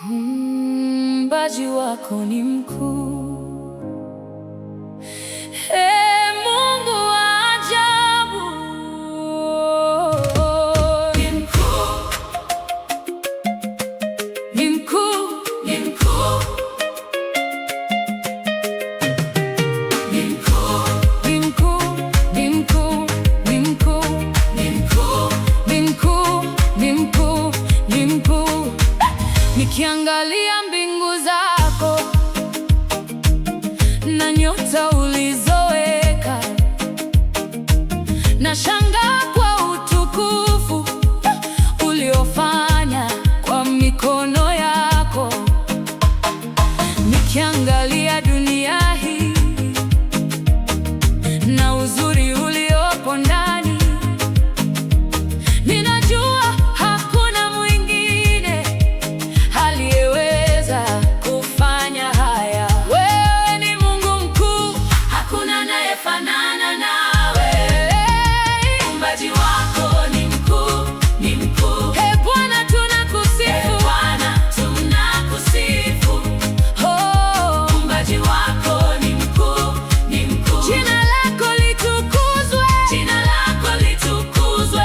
Muumbaji wako ni mkuu. Mungu wa ajabu. Ni mkuu. Ni mkuu. Ni mkuu. Ni mkuu. Ni mkuu. Ni mkuu. Ni mkuu. Ni mkuu. Ni mkuu. Ni mkuu. Ni mkuu. Nikiangalia mbingu zako na nyota ulizoweka, nashangaa kwa utukufu uliofanya kwa mikono yako. Nikiangalia dunia hii na uzuri uliopo ndani, ninajua hakuna mwingine aliyeweza kufanya haya. Wewe ni Mungu mkuu, hakuna anayefanana nawe. Muumbaji wako ni mkuu, ni mkuu. Bwana tunakusifu, Bwana tunakusifu. Muumbaji wako ni mkuu, ni mkuu. Jina lako litukuzwe, jina lako litukuzwe.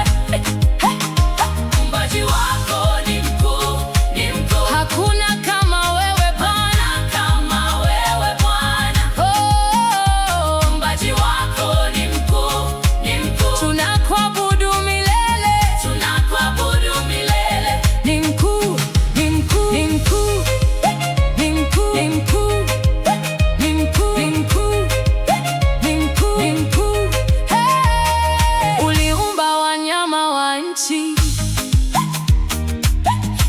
Muumbaji wako ni mkuu, ni mkuu. Hakuna kama wewe Bwana, kama wewe Bwana. Muumbaji wako ni mkuu, ni mkuu. Tunakuabudu milele, tunakuabudu milele. Ni mkuu, ni mkuu, ni mkuu. Ni mkuu, ni mkuu. Ni mkuu, ni mkuu. Ni mkuu, ni mkuu. Uliumba wanyama wa nchi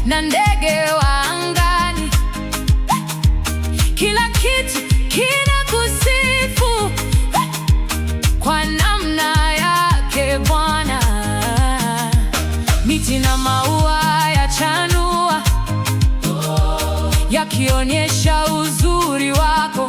na ndege wa angani, kila kitu kinakusifu kwa namna yake Bwana. Miti na maua yachanua, yakionyesha uzuri wako.